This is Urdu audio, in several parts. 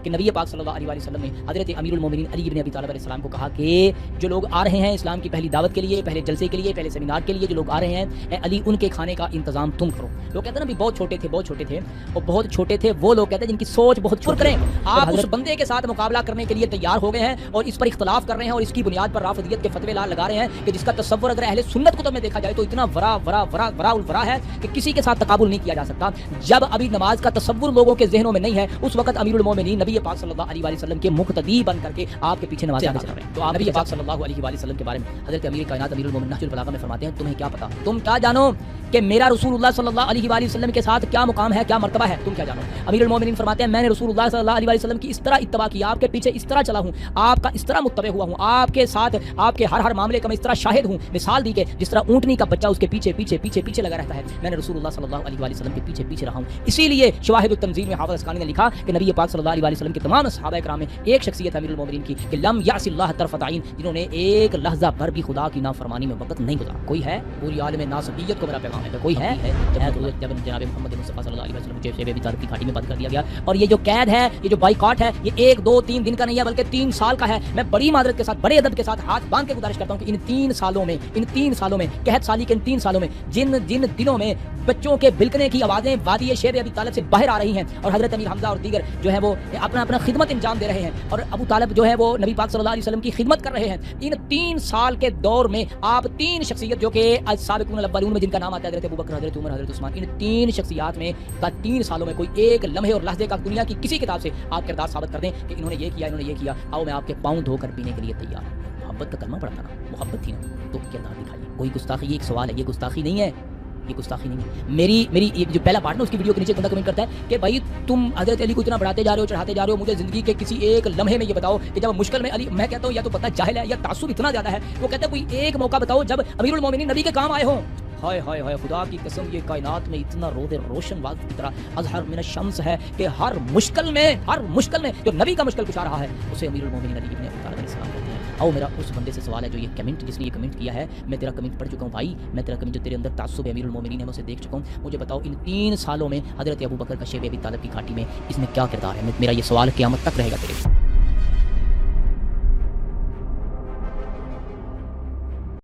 کہ نبی پاک صلی اللہ علیہ وسلم نے حضرت امیر المومنین علی بن ابی طالب علیہ السلام کو کہا کہ جو لوگ آ رہے ہیں اسلام کی پہلی دعوت کے لیے، پہلے جلسے کے لیے، پہلے سیمینار کے لیے جو لوگ آ رہے ہیں، اے علی ان کے کھانے کا انتظام تم کرو۔ لوگ کہتے ہیں نا بھی بہت چھوٹے تھے اور بہت چھوٹے تھے وہ لوگ کہتے ہیں جن کی سوچ بہت چھوٹی کریں۔ آپ اس بندے کے ساتھ مقابلہ کرنے کے لیے تیار ہو گئے ہیں اور اس پر اختلاف کر رہے ہیں اور اس کی بنیاد پر رافضیت کے فتوے لگا رہے ہیں کہ جس کا تصور اگر اہل سنت کتب میں دیکھا جائے تو اتنا ورا الورا ہے کہ کسی کے ساتھ تقابل نہیں کیا جا سکتا۔ جب ابھی نماز کا تصور لوگوں کے ذہنوں میں نہیں ہے اس وقت امیر المومنین نبی پاک صلی اللہ علیہ وسلم کے مقتدی بن کر کے آپ کے پیچھے نماز ادا کر رہے ہیں۔ تو آپ نبی پاک صلی اللہ علیہ وسلم کے بارے میں حضرت امیر کائنات امیر المومنین نہج البلاغہ میں فرماتے ہیں تمہیں کیا پتا، تم کیا جانو کہ میرا رسول اللہ صلی اللہ علیہ وآلہ وسلم کے ساتھ کیا مقام ہے، کیا مرتبہ ہے، تم کیا جانو۔ امیر المومنین فرماتے ہیں میں نے رسول اللہ صلی اللہ علیہ وسلم کی اس طرح اتباع کیا، آپ کے پیچھے اس طرح چلا ہوں، آپ کا اس طرح متبع ہوا ہوں، آپ کے ساتھ آپ کے ہر معاملے کا میں اس طرح شاہد ہوں۔ مثال دی کہ جس طرح اونٹنی کا بچہ اس کے پیچھے لگا رہتا ہے، میں نے رسول اللہ صلی اللہ علیہ وآلہ وسلم کے پیچھے رہا ہوں۔ اسی لیے شواہد التنزیل میں حافظ اسقلانی نے لکھا کہ نبی پاک صلی اللہ علیہ وآلہ وسلم کے تمام صحابہ کرام میں ایک شخصیت امیر المومنین کی کہ لم یعص اللہ طرفۃ عین، جنہوں نے ایک لحظہ بھر بھی خدا کی نافرمانی میں وقت نہیں گزارا۔ کوئی ہے؟ پوری عالم ناسبیت کو میرا پیغام ہے کہ کوئی ہے؟ جب جناب محمد مصطفیٰ صلی اللہ علیہ وسلم کو شیب ابی طالب کی گھاٹی میں بند کر دیا گیا، اور یہ جو قید ہے، یہ جو بائیکاٹ ہے، یہ 1 2 3 دن کا نہیں ہے بلکہ 3 سال کا ہے۔ میں بڑی معذرت کے ساتھ، بڑے ادب کے ساتھ ہاتھ باندھ کے گزارش کرتا ہوں کہ ان 3 سالوں میں قحط سالی کے ان 3 سالوں میں جن دنوں میں بچوں کے بلکنے کی آوازیں وادی شیب ابی طالب سے باہر آ رہی ہیں اور حضرت امیر حمزہ اور دیگر جو ہے وہ اپنا خدمت انجام دے رہے ہیں اور ابو طالب جو ہے وہ نبی پاک صلی اللہ علیہ وسلم کی خدمت کر رہے ہیں، ان 3 سال کے دور میں آپ 3 شخصیت جو کہ السابقون الاولون میں جن کا نام آتا ہے حضرت ابوبکر، حضرت عمر، حضرت عثمان، ان 3 شخصیات میں 3 سالوں میں کوئی ایک لمحے اور لحظے کا دنیا کی کسی کتاب سے آپ کردار ثابت کر دیں کہ انہوں نے یہ کیا، آؤ میں آپ کے پاؤں دھو کر پینے کے لیے تیار ہوں۔ محبت کا کلمہ پڑھتا نا، محبت تھی نا، تو کردار دکھائیے۔ کوئی گستاخی، یہ ایک سوال ہے، یہ گستاخی نہیں ہے، یہ گستاخی نہیں ہے۔ میری جو پہلا پارٹ نا اس کی ویڈیو کے نیچے بندہ کمنٹ کرتا ہے کہ بھائی تم حضرت علی کو اتنا بڑھاتے جا رہے ہو، چڑھاتے جا رہے ہو، مجھے زندگی کے کسی ایک لمحے میں یہ بتاؤ کہ جب مشکل میں علی، میں کہتا ہوں یا تو پتہ جاہل ہے یا تعصب اتنا زیادہ ہے، وہ کہتا ہے کوئی ایک موقع بتاؤ جب امیر المومنین نبی کے کام آئے ہوں۔ ہائے ہائے ہائے، خدا کی قسم یہ کائنات میں اتنا روشن واضح کی طرح اظہر من الشمس ہے کہ ہر مشکل میں جو نبی کا مشکل کچھ آ رہا ہے اسے امیر المومنین علی بن ابی طالب علیہ السلام کہتے ہیں۔ آؤ میرا اس بندے سے سوال ہے جو جس نے یہ کمنٹ کیا ہے، میں تیرا کمنٹ پڑھ چکا ہوں بھائی، میں تیرا کمنٹ جو تیرے اندر تعصب امیر المومنین ہے میں اسے دیکھ چکا ہوں۔ مجھے بتاؤ ان 3 سالوں میں حضرت ابوبکر کا شیب ابی طالب کی گھاٹی میں اس میں کیا کردار ہے؟ میرا یہ سوال قیامت تک رہے گا تیرے۔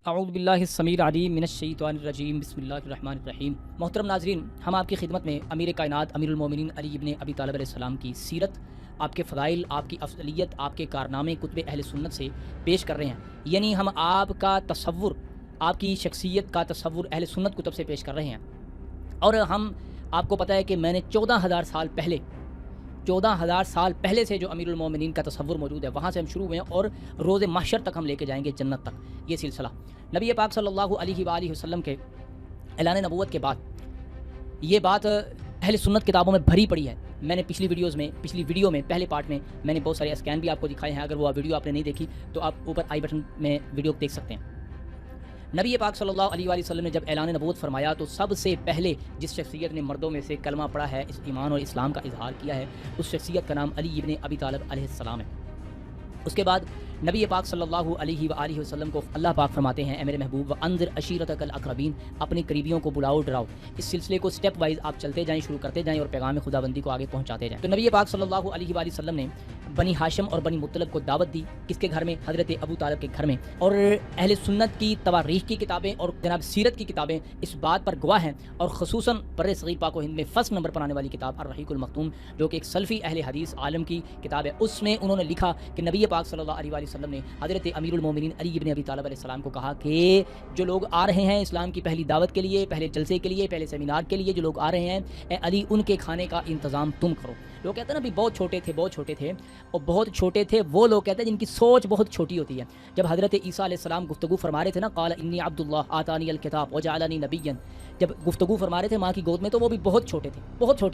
اعوذ باللہ السمیع العلیم من الشیطان الرجیم، بسم اللہ الرحمن الرحیم۔ محترم ناظرین، ہم آپ کی خدمت میں امیر کائنات امیر المومنین علی بن ابی طالب علیہ السلام کی سیرت، آپ کے فضائل، آپ کی افضلیت، آپ کے کارنامے کتب اہل سنت سے پیش کر رہے ہیں۔ یعنی ہم آپ کا تصور، آپ کی شخصیت کا تصور اہل سنت کتب سے پیش کر رہے ہیں، اور ہم آپ کو پتہ ہے کہ میں نے 14,000 سال پہلے سے جو امیر المومنین کا تصور موجود ہے وہاں سے ہم شروع ہوئے ہیں اور روز محشر تک ہم لے کے جائیں گے، جنت تک یہ سلسلہ۔ نبی پاک صلی اللہ علیہ وآلہ وسلم کے اعلان نبوت کے بعد یہ بات اہل سنت کتابوں میں بھری پڑی ہے۔ میں نے پچھلی ویڈیو میں پہلے پارٹ میں نے بہت سارے اسکین بھی آپ کو دکھائے ہیں، اگر وہ ویڈیو آپ نے نہیں دیکھی تو آپ اوپر آئی بٹن میں ویڈیو دیکھ سکتے ہیں۔ نبی پاک صلی اللہ علیہ وآلہ وسلم نے جب اعلان نبوت فرمایا تو سب سے پہلے جس شخصیت نے مردوں میں سے کلمہ پڑھا ہے، اس ایمان اور اسلام کا اظہار کیا ہے، اس شخصیت کا نام علی ابن ابی طالب علیہ السلام ہے۔ اس کے بعد نبی پاک صلی اللہ علیہ وآلہ وسلم کو اللہ پاک فرماتے ہیں اے میرے محبوب وانذر عشیرتک الاقربین، اپنے قریبیوں کو بلاؤ ڈراؤ۔ اس سلسلے کو سٹیپ وائز آپ چلتے جائیں، شروع کرتے جائیں اور پیغام خداوندی کو آگے پہنچاتے جائیں۔ تو نبی پاک صلی اللہ علیہ وآلہ وسلم نے بنی ہاشم اور بنی مطلب کو دعوت دی، کس کے گھر میں؟ حضرت ابو طالب کے گھر میں۔ اور اہل سنت کی تواریخ کی کتابیں اور جناب سیرت کی کتابیں اس بات پر گواہ ہیں، اور خصوصاً بر صغیر پاک و ہند میں فرسٹ نمبر پر آنے والی کتاب الرحیق المختوم جو کہ ایک سلفی اہل حدیث عالم کی کتاب ہے، اس میں انہوں نے لکھا کہ نبی پاک صلی اللہ علیہ وآلہ وسلم نے حضرت امیر المومنین علی بن ابی طالب علیہ السلام کو کہا کہ جو لوگ آ رہے ہیں اسلام کی پہلی دعوت کے لیے، پہلے جلسے کے لیے، پہلے سیمینار کے لیے جو لوگ آ رہے ہیں، اے علی ان کے کھانے کا انتظام تم کرو۔ لوگ کہتے ہیں نا بھی بہت چھوٹے تھے اور بہت چھوٹے تھے وہ لوگ کہتے ہیں جن کی سوچ بہت چھوٹی ہوتی ہے۔ جب حضرت عیسیٰ علیہ السلام گفتگو فرما رہے تھے نا، قال انی عبد اللہ آتانی الکتاب وجعلنی نبیا، جب گفتگو فرما رہے تھے ماں کی گود میں تو وہ بھی بہت چھوٹے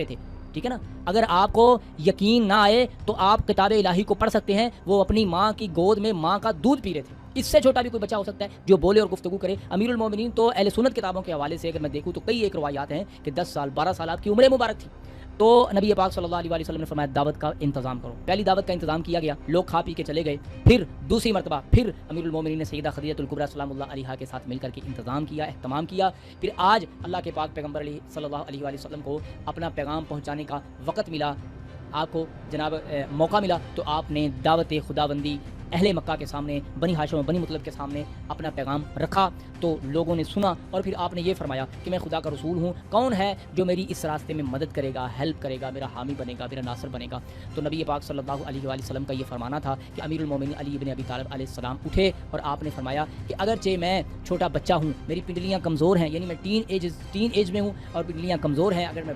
تھے، ٹھیک ہے نا۔ اگر آپ کو یقین نہ آئے تو آپ کتاب الہی کو پڑھ سکتے ہیں، وہ اپنی ماں کی گود میں ماں کا دودھ پی رہے تھے۔ اس سے چھوٹا بھی کوئی بچہ ہو سکتا ہے جو بولے اور گفتگو کرے۔ امیر المومنین تو اہل سنت کتابوں کے حوالے سے اگر میں دیکھوں تو کئی ایک روایات ہیں کہ 10 سال 12 سال آپ کی عمر مبارک تھی، تو نبی پاک صلی اللہ علیہ وسلم نے فرمایا دعوت کا انتظام کرو۔ پہلی دعوت کا انتظام کیا گیا، لوگ کھا پی کے چلے گئے۔ پھر دوسری مرتبہ پھر امیر المومنین نے سیدہ خدیجہ الکبریٰ سلام اللہ علیہا کے ساتھ مل کر کے انتظام کیا، اہتمام کیا۔ پھر آج اللہ کے پاک پیغمبر صلی اللہ علیہ وسلم کو اپنا پیغام پہنچانے کا وقت ملا، آپ کو جناب موقع ملا تو آپ نے دعوت خداوندی اہل مکہ کے سامنے، بنی ہاشم و بنی مطلب کے سامنے اپنا پیغام رکھا، تو لوگوں نے سنا اور پھر آپ نے یہ فرمایا کہ میں خدا کا رسول ہوں، کون ہے جو میری اس راستے میں مدد کرے گا، ہیلپ کرے گا، میرا حامی بنے گا، میرا ناصر بنے گا؟ تو نبی پاک صلی اللہ علیہ وآلہ وسلم کا یہ فرمانا تھا کہ امیر المومنین علی بن ابی طالب علیہ السلام اٹھے اور آپ نے فرمایا کہ اگرچہ میں چھوٹا بچہ ہوں، میری پنڈلیاں کمزور ہیں، یعنی میں ٹین ایج میں ہوں اور پنڈلیاں کمزور ہیں، اگر میں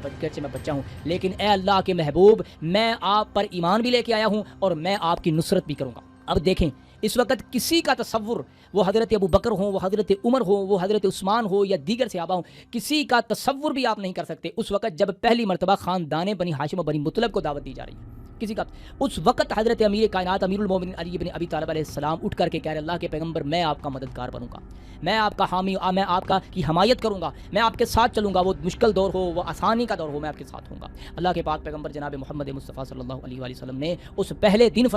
بچہ ہوں، لیکن اے اللہ کے محبوب، میں آپ پر ایمان بھی لے کے آیا ہوں اور میں آپ کی نصرت بھی کروں گا۔ اب دیکھیں، اس وقت کسی کا تصور، وہ حضرت ابو بکر ہوں، وہ حضرت عمر ہو، وہ حضرت عثمان ہو یا دیگر صحابہ ہوں، کسی کا تصور بھی آپ نہیں کر سکتے اس وقت جب پہلی مرتبہ خاندان بنی ہاشم و بنی مطلب کو دعوت دی جا رہی ہے۔ کسی کا اس وقت حضرت امیر کائنات امیر المومنین علی بن ابی طالب علیہ السلام اٹھ کر کے کہہ رہے اللہ کے پیغمبر، میں آپ کا مددگار بنوں گا، میں آپ کا حامی، میں آپ کا کی حمایت کروں گا، میں آپ کے ساتھ چلوں گا، وہ مشکل دور ہو، وہ آسانی کا دور ہو، میں آپ کے ساتھ ہوں گا۔ اللہ کے پاک پیغمبر جناب محمد مصطفیٰ صلی اللہ علیہ وآلہ وسلم نے اس پہلے دن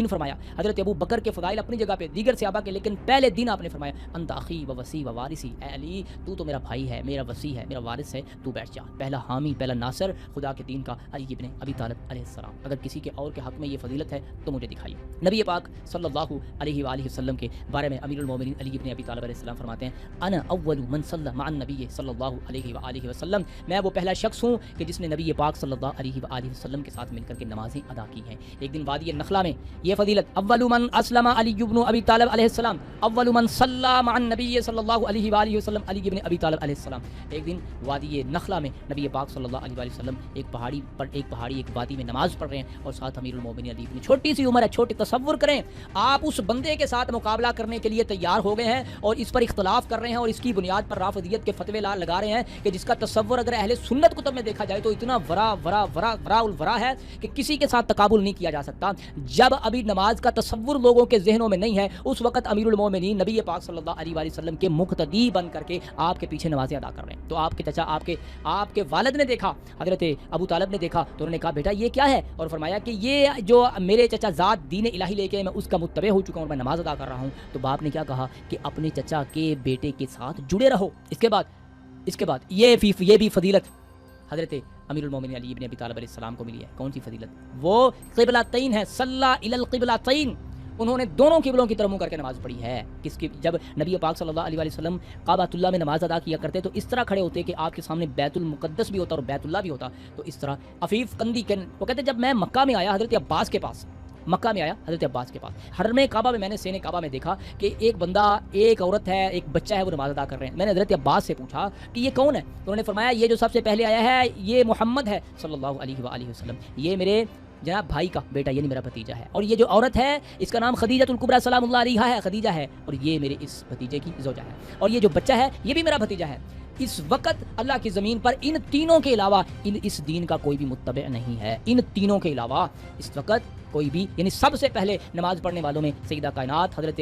فرمایا حضرت ابو بکر کے فضائل اپنی جگہ پہ، دیگر صحابہ کے، لیکن پہلے دن آپ نے فرمایا انت اخی و وصی و وارثی، اے علی تو میرا بھائی ہے، میرا وصی ہے، میرا وارث ہے، تو بیٹھ جا، پہلا حامی، پہلا ناصر خدا کے دین کا علی بن ابی طالب علیہ السلام۔ اگر کسی کے اور کے حق میں یہ فضیلت ہے تو مجھے دکھائیے۔ نبی پاک صلی اللہ علیہ وآلہ وسلم کے بارے میں امیر المومنین علی بن ابی طالب علیہ السلام فرماتے ہیں انا اول من صلی مع النبی صلی اللہ علیہ وآلہ وسلم، میں وہ پہلا شخص ہوں کہ جس نے نبی پاک صلی اللہ علیہ وآلہ وسلم کے ساتھ مل کر کے نمازیں ادا کی ہیں۔ ایک دن وادی نخلا میں یہ فضیلت، اول من اسلم علی بن ابی طالب علیہ السلام، اول من صلی مع النبی صلی اللہ علیہ وآلہ وسلم علی بن ابی طالب علیہ السلام۔ ایک دن وادی نخلا میں نبی پاک صلی اللہ علیہ وآلہ وسلم ایک وادی میں نماز پڑھ رہے ہیں اور ساتھ امیر المومنین علی بن، چھوٹی سی عمر ہے، چھوٹی، تصور کریں آپ اس بندے کے ساتھ مقابلہ کرنے کے لیے تیار ہو گئے ہیں اور اس پر اختلاف کر رہے ہیں اور اس کی بنیاد پر رافضیت کے فتوے لگا رہے ہیں کہ جس کا تصور اگر اہل سنت کتب میں دیکھا جائے تو اتنا ورا الورا ہے کہ کسی کے ساتھ تقابل نہیں کیا جا سکتا۔ جب ابھی نماز کا تصور لوگوں کے ذہنوں میں نہیں ہے، اس وقت امیر المومنین نبی پاک صلی اللہ علیہ وآلہ وسلم کے مقتدی بن کر کے آپ کے پیچھے نمازیں ادا کر رہے ہیں۔ تو آپ کے چچا، آپ کے والد نے دیکھا، حضرت ابو طالب نے دیکھا تو انہوں نے کہا بیٹا یہ کیا ہے، اور فرمایا کہ یہ جو میرے چچا ذات دین الہی لے کے میں اس کا متبع ہو چکا ہوں اور میں نماز ادا کر رہا ہوں۔ تو باپ نے کیا کہا کہ اپنے چچا کے بیٹے کے ساتھ جڑے رہو۔ اس کے بعد یہ بھی فضیلت حضرت امیر المومنین علی بن ابی طالب علیہ السلام کو ملی ہے۔ کون سی فضیلت؟ وہ قبلتین ہے، صلی الی القبلتین، انہوں نے دونوں قبلوں کی طرف منہ کر کے نماز پڑھی ہے۔ جب نبی پاک صلی اللہ علیہ وآلہ وسلم کعبۃ اللہ میں نماز ادا کیا کرتے تو اس طرح کھڑے ہوتے کہ آپ کے سامنے بیت المقدس بھی ہوتا اور بیت اللہ بھی ہوتا۔ تو اس طرح عفیف کندی وہ کہتے جب میں مکہ میں آیا حضرت عباس کے پاس، حرم کعبہ میں میں نے سین کعبہ میں دیکھا کہ ایک بندہ، ایک عورت ہے، ایک بچہ ہے، وہ نماز ادا کر رہے ہیں۔ میں نے حضرت عباس سے پوچھا کہ یہ کون ہے؟ تو انہوں نے فرمایا یہ جو سب سے پہلے آیا ہے یہ محمد ہے صلی اللہ علیہ وآلہ وسلم، یہ میرے جناب بھائی کا بیٹا یعنی میرا بھتیجا ہے، اور یہ جو عورت ہے اس کا نام خدیجہ الکبریٰ سلام اللہ علیہا ہے، خدیجہ ہے، اور یہ میرے اس بھتیجے کی زوجہ ہے، اور یہ جو بچہ ہے یہ بھی میرا بھتیجا ہے۔ اس وقت اللہ کی زمین پر ان تینوں کے علاوہ اس دین کا کوئی بھی متبع نہیں ہے، ان تینوں کے علاوہ اس وقت کوئی بھی، یعنی سب سے پہلے نماز پڑھنے والوں میں سیدہ کائنات حضرت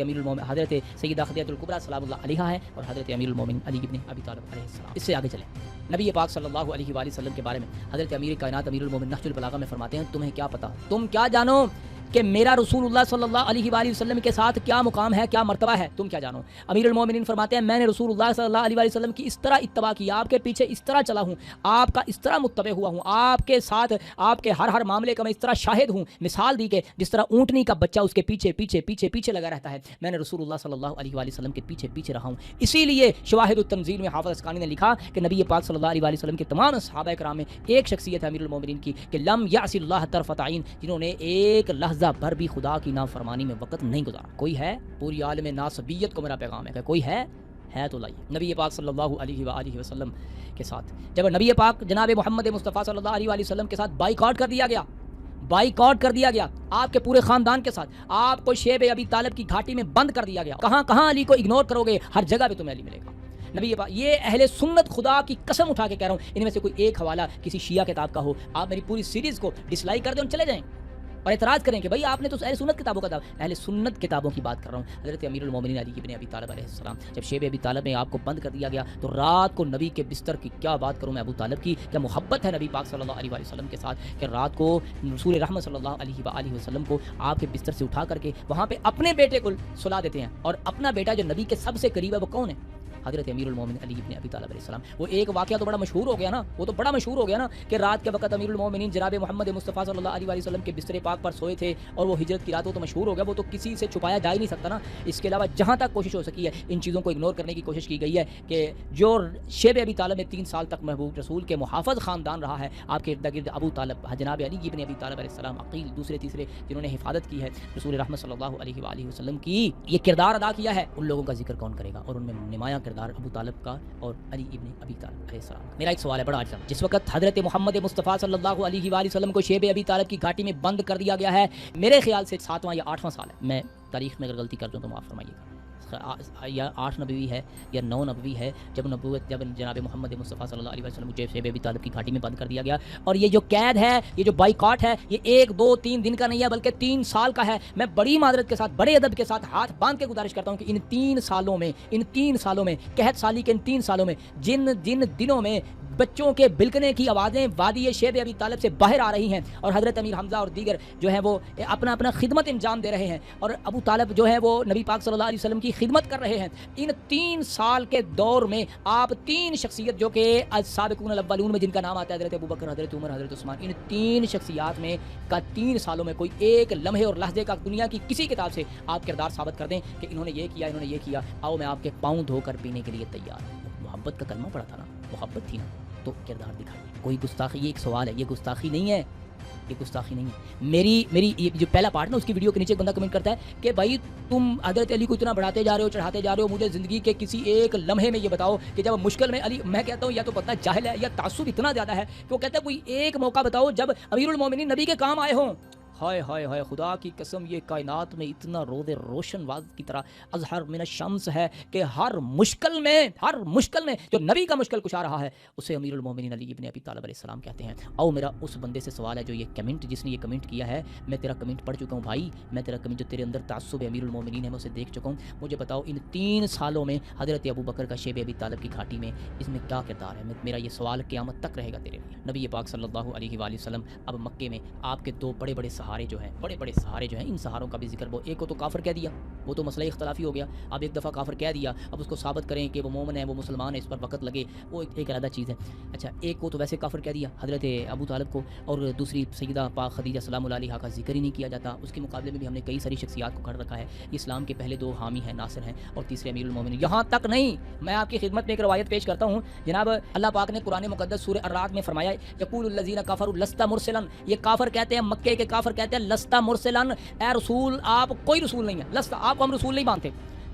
سیدہ خدیجہ الکبریٰ سلام اللہ علیہا ہے اور حضرت امیر المومنین علی بن ابی طالب علیہ السلام۔ اس سے آگے چلیں، نبی پاک صلی اللہ علیہ وآلہ وسلم کے بارے میں حضرت امیر کائنات امیر المومنین نہج البلاغہ میں فرماتے ہیں تمہیں کیا پتا، تم کیا جانو کہ میرا رسول اللہ صلی اللہ علیہ وآلہ وسلم کے ساتھ کیا مقام ہے، کیا مرتبہ ہے، تم کیا جانو؟ امیر المومنین فرماتے ہیں میں نے رسول اللہ صلی اللہ علیہ وآلہ وسلم کی اس طرح اتباع کی، آپ کے پیچھے اس طرح چلا ہوں، آپ کا اس طرح متبع ہوا ہوں، آپ کے ساتھ آپ کے ہر معاملے کا میں اس طرح شاہد ہوں۔ مثال دی کہ جس طرح اونٹنی کا بچہ اس کے پیچھے لگا رہتا ہے، میں نے رسول اللہ صلی اللہ علیہ وآلہ وسلم کے پیچھے رہا ہوں۔ اسی لیے شواہد التنزیل میں حافظ اسقلانی نے لکھا کہ نبی پاک صلی اللہ علیہ وآلہ وسلم کے تمام صحابہ کرام میں ایک شخصیت ہے امیر المومنین کی کہ لم یعص اللہ طرفۃ عین، جنہوں نے ایک لحظہ بھر بھی خدا کی نافرمانی میں وقت نہیں گزارا۔ کوئی ہے؟ پوری عالم ناسبیت کو میرا پیغام ہے کہ کوئی ہے تو لائیے۔ نبی پاک صلی اللہ علیہ وآلہ وسلم کے ساتھ جب نبی پاک جناب محمد مصطفیٰ صلی اللہ علیہ وآلہ وسلم کے ساتھ بائیکاٹ کر دیا گیا، آپ کے پورے خاندان کے ساتھ آپ کو شیب ابی طالب کی گھاٹی میں بند کر دیا گیا، کہاں علی کو اگنور کرو گے، ہر جگہ پہ تمہیں علی ملے گا۔ نبی پاک، یہ اہل سنت خدا کی قسم اٹھا کے کہہ رہا ہوں، ان میں سے کوئی ایک حوالہ کسی شیعہ کتاب کا ہو، آپ میری پوری سیریز کو ڈس لائک کر دیں اور چلے جائیں اور اعتراض کریں کہ بھائی آپ نے تو اہل سنت کتابوں کا اہل سنت کتابوں کی بات کر رہا ہوں۔ حضرت امیر المومنین علی بن ابی طالب علیہ السلام، جب شیب ابی طالب میں آپ کو بند کر دیا گیا تو رات کو نبی کے بستر کی کیا بات کروں میں ابو طالب کی، کیا محبت ہے نبی پاک صلی اللہ علیہ وسلم کے ساتھ کہ رات کو رسول رحمت صلی اللہ علیہ وآلہ وسلم کو آپ کے بستر سے اٹھا کر کے وہاں پہ اپنے بیٹے کو سلا دیتے ہیں، اور اپنا بیٹا جو نبی کے سب سے قریب ہے وہ کون ہے؟ حضرت امیر المومنین علی ابن ابی طالب علیہ السلام. وہ ایک واقعہ تو بڑا مشہور ہو گیا نا, وہ تو بڑا مشہور ہو گیا نا کہ رات کے وقت امیر المومنین جناب محمد مصطفیٰ صلی اللہ علیہ وسلم کے بستر پاک پر سوئے تھے اور وہ ہجرت کی رات, وہ تو مشہور ہو گیا, وہ تو کسی سے چھپایا جا ہی نہیں سکتا نا. اس کے علاوہ جہاں تک کوشش ہو سکی ہے ان چیزوں کو اگنور کرنے کی کوشش کی گئی ہے کہ جو شیب ابی طالب میں 3 سال تک محبوب رسول کے محافظ خاندان رہا ہے, آپ کے ارد گرد ابو طالب جناب علی ابن ابی طالب علیہ السلام, عقیل دوسرے تیسرے جنہوں نے حفاظت کی ہے رسول رحمت صلی اللہ علیہ وآلہ وسلم کی, یہ کردار ادا کیا ہے, ان لوگوں کا ذکر کون کرے گا؟ اور ان میں نمایاں کردار ابو طالب کا اور علی ابن ابی طالب علیہ السلام. میرا ایک سوال ہے بڑا عاجز, جس وقت حضرت محمد مصطفیٰ صلی اللہ علیہ وآلہ وسلم کو شیب ابی طالب کی گھاٹی میں بند کر دیا گیا ہے, میرے خیال سے 7واں یا 8واں سال ہے, میں تاریخ میں اگر غلطی کر دوں تو معاف فرمائیے گا, یا 8 نبوی ہے یا 9 نبوی ہے جب جناب محمد مصطفیٰ صلی اللہ علیہ وسلم کو شیب ابی طالب کی گھاٹی میں بند کر دیا گیا. اور یہ جو قید ہے, یہ جو بائیکاٹ ہے, یہ 1 2 3 دن کا نہیں ہے بلکہ 3 سال کا ہے. میں بڑی معذرت کے ساتھ, بڑے ادب کے ساتھ ہاتھ باندھ کے گزارش کرتا ہوں کہ ان 3 سالوں میں قحط سالی کے ان 3 سالوں میں جن دنوں میں بچوں کے بلکنے کی آوازیں وادی شیب ابی طالب سے باہر آ رہی ہیں اور حضرت امیر حمزہ اور دیگر جو ہیں وہ اپنا خدمت انجام دے رہے ہیں اور ابو طالب جو ہے وہ نبی پاک صلی اللہ علیہ وسلم کی خدمت کر رہے ہیں, ان 3 سال کے دور میں آپ 3 شخصیت جو کہ السابقون الاولون میں جن کا نام آتا ہے حضرت ابوبکر, حضرت عمر, حضرت عثمان, ان 3 شخصیات میں کا 3 سالوں میں کوئی ایک لمحے اور لحظے کا دنیا کی کسی کتاب سے آپ کردار ثابت کر دیں کہ انہوں نے یہ کیا, انہوں نے یہ کیا, آؤ میں آپ کے پاؤں دھو کر پینے کے لیے تیار ہوں. محبت کا کلمہ پڑا تھا نا, محبت تھی نا, تو کردار دکھائیے. کوئی گستاخی, یہ ایک سوال ہے, یہ گستاخی نہیں ہے, یہ گستاخی نہیں ہے. میری جو پہلا پارٹ نا اس کی ویڈیو کے نیچے ایک بندہ کمنٹ کرتا ہے کہ بھائی تم حضرت علی کو اتنا بڑھاتے جا رہے ہو, چڑھاتے جا رہے ہو, مجھے زندگی کے کسی ایک لمحے میں یہ بتاؤ کہ جب مشکل میں علی, میں کہتا ہوں یا تو پتہ جاہل ہے یا تعصب اتنا زیادہ ہے کہ وہ کہتا ہے کوئی ایک موقع بتاؤ جب امیر المومنین نبی کے کام آئے ہوں. ہائے ہائے ہائے, خدا کی قسم یہ کائنات میں اتنا روز روشن واضح کی طرح اظہر من الشمس ہے کہ ہر مشکل میں جو نبی کا مشکل کشا رہا ہے اسے امیر المومنین علی ابن ابی طالب علیہ السلام کہتے ہیں. او میرا اس بندے سے سوال ہے جو جس نے یہ کمنٹ کیا ہے, میں تیرا کمنٹ پڑھ چکا ہوں بھائی, میں تیرا کمنٹ جو تیرے اندر تعصب امیر المومنین ہے میں اسے دیکھ چکا ہوں. مجھے بتاؤ ان 3 سالوں میں حضرت ابوبکر کا شیب ابی طالب کی گھاٹی میں اس میں کیا کردار ہے؟ میرا یہ سوال قیامت تک رہے گا تیرے لیے. نبی پاک صلی اللہ علیہ وآلہ وسلم اب مکے میں آپ کے 2 بڑے سہارے جو ہیں, سہارے جو ہیں, ان سہاروں کا بھی ذکر, وہ ایک کو تو کافر کہہ دیا, وہ تو مسئلہ اختلافی ہو گیا, اب ایک دفعہ کافر کہہ دیا, اب اس کو ثابت کریں کہ وہ مومن ہے, وہ مسلمان ہے, اس پر وقت لگے, وہ ایک علیحدہ چیز ہے. اچھا, ایک کو تو ویسے کافر کہہ دیا حضرت ابو طالب کو, اور دوسری سیدہ پاک خدیجہ سلام اللہ علیہا کا ذکر ہی نہیں کیا جاتا. اس کے مقابلے میں بھی ہم نے کئی ساری شخصیات کو کھڑ رکھا ہے. اسلام کے پہلے 2 حامی ہیں, ناصر ہیں, اور تیسرے امیر المومنین. یہاں تک نہیں, میں آپ کی خدمت میں ایک روایت پیش کرتا ہوں. جناب اللہ پاک نے قرآن مقدس سورہ الرعد میں فرمایا, یقول الذین کفروا لست مرسلا, یہ کافر کہتے ہیں, مکے کے کافر کہتے ہیں لست مرسلا, اے رسول آپ کوئی رسول نہیں ہے, لست آپ کو ہم رسول نہیں مانتے.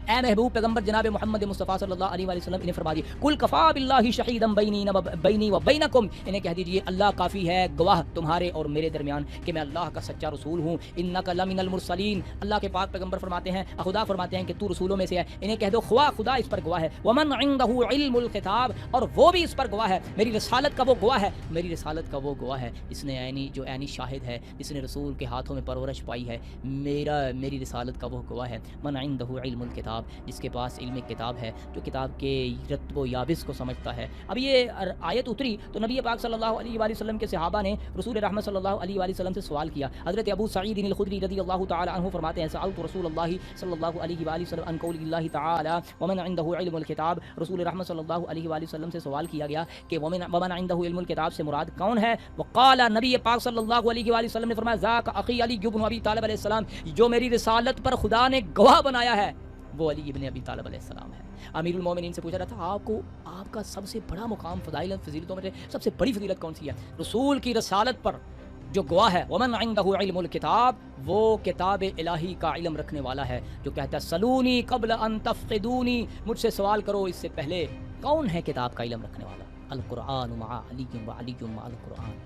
اے محبوب پیغمبر جناب محمد مصطفیٰ صلی اللہ علیہ وسلم انہیں فرما دیے, کل کفا باللہ شہیدا بینی و بینکم, انہیں کہہ دیجئے اللہ کافی ہے گواہ تمہارے اور میرے درمیان کہ میں اللہ کا سچا رسول ہوں. انک لمن المرسلین, اللہ کے پاک پیغمبر فرماتے ہیں, خدا فرماتے ہیں کہ تو رسولوں میں سے ہے. انہیں کہہ دو خدا اس پر گواہ ہے, ومن عنده علم الکتاب, اور وہ بھی اس پر گواہ ہے, میری رسالت کا وہ گواہ ہے, میری رسالت کا وہ گواہ ہے جس نے عینی شاہد ہے, جس نے رسول کے ہاتھوں میں پرورش پائی ہے, میری رسالت کا وہ گواہ ہے. من عنده علم الکتاب, جس کے پاس علم کتاب ہے, جو کتاب کے رتب و یابس کو سمجھتا ہے. اب یہ آیت اتری تو نبی پاک صلی اللہ علیہ وآلہ وسلم کے صحابہ نے رسول رحمت صلی اللہ علیہ وآلہ وسلم سے سوال کیا. حضرت ابو سعید الخدری رضی اللہ تعالی عنہ فرماتے ہیں, سألت رسول اللہ صلی اللہ علیہ وآلہ وسلم عن قول اللہ تعالی ومن عنده علم الکتاب, رسول رحمت صلی اللہ علیہ وآلہ وسلم سے سوال کیا گیا کہ ومن عنده علم الکتاب سے مراد کون ہے؟ وقال, نبی پاک صلی اللہ علیہ وآلہ وسلم نے فرمایا, ذاک اخی علی بن ابی طالب علیہ السلام, جو میری رسالت پر خدا نے گواہ بنایا ہے وہ علی ابن ابی طالب علیہ السلام ہے. امیر المومنین سے پوچھا رہا تھا, آپ کا سب سے بڑا مقام فضیلتوں میں سب سے بڑی فضیلت کون سی ہے؟ رسول کی رسالت پر جو گواہ ہے, ومن عنده علم الکتاب, وہ کتاب الہی کا علم رکھنے والا ہے, جو کہتا ہے سلونی قبل ان تفقدونی, مجھ سے سوال کرو اس سے پہلے. کون ہے کتاب کا علم رکھنے والا؟ القرآن مع علی و علی مع القرآن.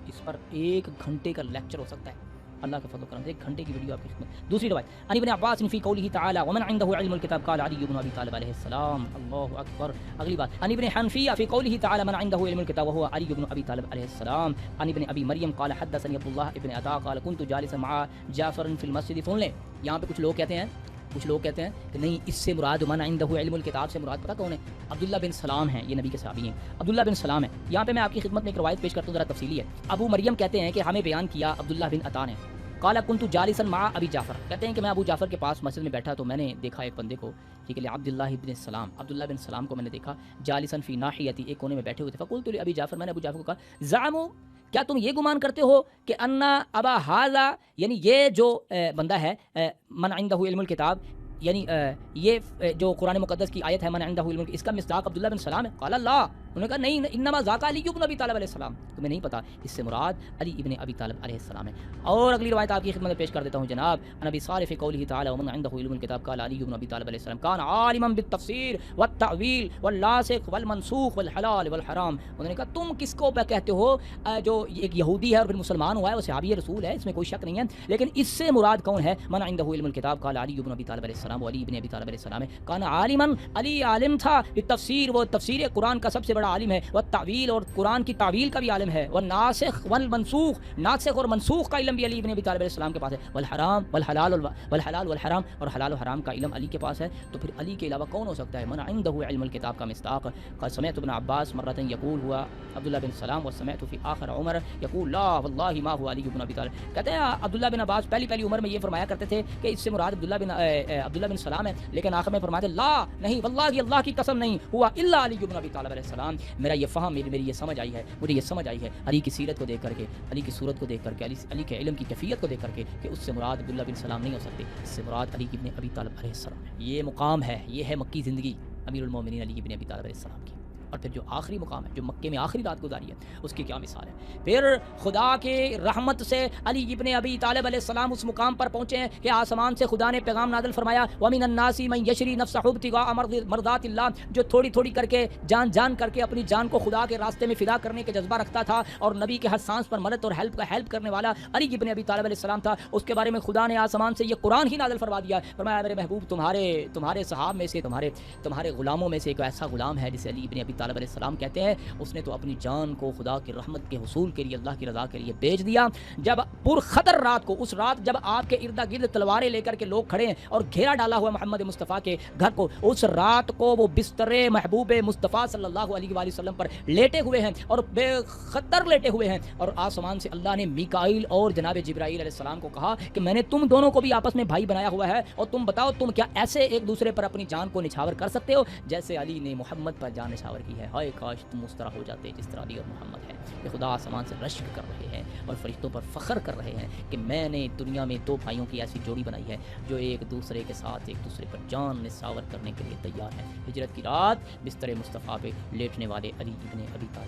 اس پر 1 گھنٹے کا لیکچر ہو سکتا ہے, اللہ کا فضل و کرم سے 1 گھنٹے کی ویڈیو آپ کی خدمت. دوسری روایت, عن ابن عباس فی قوله تعالی ومن عنده علم الکتاب قال علی بن ابی طالب علیہ السلام. اللہ اکبر. اگلی بات, عن ابن حنفیہ فی قوله تعالی من عنده علم الکتاب وهو علی بن ابی طالب علیہ السلام. عن ابن ابی مریم قال حدثني عبد الله ابن عطاء قال كنت جالسا مع جعفر في المسجد. سن لیں, یہاں پہ کچھ لوگ کہتے ہیں کہ نہیں, اس سے مراد من عنده علم الکتاب سے مراد پتہ کون ہے؟ عبداللہ بن سلام ہیں, یہ نبی کے صحابی ہیں, عبداللہ بن سلام ہیں. یہاں پہ میں آپ کی خدمت میں ایک روایت پیش کرتا ہوں, ذرا تفصیلی ہے. ابو مریم کہتے ہیں کہ ہمیں بیان کیا عبداللہ بن عطا نے, قال كنت جالسا مع ابی جعفر، کہتے ہیں کہ میں ابو جعفر کے پاس مسجد میں بیٹھا تو میں نے دیکھا ایک بندے کو، ٹھیک ہے، عبداللہ بن السلام، عبداللہ بن السلام کو میں نے دیکھا، جالسا فی ناحیتی، ایک کونے میں بیٹھے ہوئے تھے، فقلت لابی جعفر، میں نے ابو جعفر کو کہا زعموا، کیا تم یہ گمان کرتے ہو کہ انا ابا ھذا، یعنی یہ جو بندہ ہے من عنده علم الکتاب، یعنی یہ جو قرآن مقدس کی آیت ہے من عنده علم، اس کا مصداق عبداللہ بن سلام ہے؟ قال اللہ، انہوں نے کہا نہیں، انما ذاک علی بن ابی طالب علیہ السلام، تمہیں نہیں پتا اس سے مراد علی ابن ابی طالب علیہ السلام ہے۔ اور اگلی روایت آپ کی خدمت میں پیش کر دیتا ہوں جناب، نبی صارف قوله تعالی ومن عنده علم الكتاب قال علی بن ابی طالب علیہ السلام كان عالما بالتفسیر والتأویل واللاسخ والمنسوخ والحلال والحرام، انہوں نے کہا تم کس کو کہتے ہو جو ایک یہودی ہے اور پھر مسلمان ہوا ہے، وہ صحابی رسول ہے، اس میں کوئی شک نہیں ہے، لیکن اس سے مراد کون ہے؟ من عنده علم الكتاب قال علی بن ابی طالب علیہ السلام، علی بن ابی طالب علیہ السلام ہے، کان عالما، علی عالم تھا، بالتفسیر، وہ تفسیر قرآن کا سب سے بڑا عالم ہے، والتعویل، اور قرآن کی تعویل کا بھی عالم ہے، والناسخ والمنسوخ، ناسخ اور منسوخ کا علم بھی علی بن ابی طالب علیہ السلام کے پاس ہے، والحرام والحلال والحرام، اور حلال و حرام کا علم علی کے پاس ہے، تو پھر علی کے علاوہ کون ہو سکتا ہے؟ من عنده علم الکتاب کا مصداق، قال سمعت ابن عباس مرۃ یقول ہوا عبداللہ بن سلام وسمعت فی آخر عمر یقول لا واللہ ما هو علی بن ابی طالب، کہتے ہیں عبداللہ بن عباس پہلی عمر میں یہ فرمایا کرتے تھے کہ اس سے مراد عبداللہ بن سلام ہے، لیکن آخر میں فرماتے لا نہیں، واللہ اللہ کی قسم نہیں، ہوا الا علی بن ابی طالب علیہ السلام۔ میرا یہ فہم، میری یہ سمجھ آئی ہے، مجھے یہ سمجھ آئی ہے علی کی سیرت کو دیکھ کر کے، علی کی صورت کو دیکھ کر کے، علی کے علم کی کیفیت کو دیکھ کر کے، کہ اس سے مراد عبداللہ بن سلام نہیں ہو سکتے، اس سے مراد علی بن ابی طالب علیہ السلام ہے۔ یہ مقام ہے، یہ ہے مکی زندگی امیر المومنین علی بن ابی طالب علیہ السلام کی۔ اور پھر جو آخری مقام ہے، جو مکے میں آخری رات گزاری ہے، اس کی کیا مثال ہے؟ پھر خدا کے رحمت سے علی ابن ابی طالب علیہ السلام اس مقام پر پہنچے ہیں کہ آسمان سے خدا نے پیغام نازل فرمایا وَمِنَ النَّاسِ مَن يَشْرِي نَفْسَهُ ابْتِغَاءَ مرضات اللہ، جو تھوڑی تھوڑی کر کے جان کر کے اپنی جان کو خدا کے راستے میں فدا کرنے کے جذبہ رکھتا تھا، اور نبی کے ہر سانس پر مدد اور ہیلپ کرنے والا علی ابن ابی طالب علیہ السلام تھا، اس کے بارے میں خدا نے آسمان سے یہ قرآن ہی نازل فرما دیا، فرمایا میرے محبوب تمہارے صحاب میں سے، تمہارے غلاموں میں سے ایک ایسا غلام ہے جسے علی ابن ابی طالب علیہ السلام کہتے ہیں، اس نے تو اپنی جان کو خدا کی رحمت کے حصول کے لیے، اللہ کی رضا کے لیے بیچ دیا۔ جب پر خطر رات کو، اس رات جب آپ کے ارد گرد تلواریں لے کر کے لوگ کھڑے ہیں اور گھیرا ڈالا ہوا محمد مصطفیٰ کے گھر کو، اس رات کو وہ بستر محبوب مصطفیٰ صلی اللہ علیہ وآلہ وسلم پر لیٹے ہوئے ہیں اور بے خطر لیٹے ہوئے ہیں، اور آسمان سے اللہ نے میکائیل اور جناب جبرائیل علیہ السلام کو کہا کہ میں نے تم دونوں کو بھی آپس میں بھائی بنایا ہوا ہے، اور تم بتاؤ تم کیا ایسے ایک دوسرے پر اپنی جان کو نچھاور کر سکتے ہو جیسے علی نے محمد پر جان نچھاور کی ہے؟ ہائے کاش تم اس طرح ہو جاتے جس طرح علی اور محمد ہے۔ کہ خدا آسمان سے رشک کر رہے ہیں اور فرشتوں پر فخر کر رہے ہیں کہ میں نے دنیا میں دو بھائیوں کی ایسی جوڑی بنائی ہے جو ایک دوسرے کے ساتھ ایک دوسرے پر جان نثار کرنے کے لیے تیار ہے۔ ہجرت کی رات بستر مصطفیٰ پہ لیٹنے والے علی ابن ابی طالب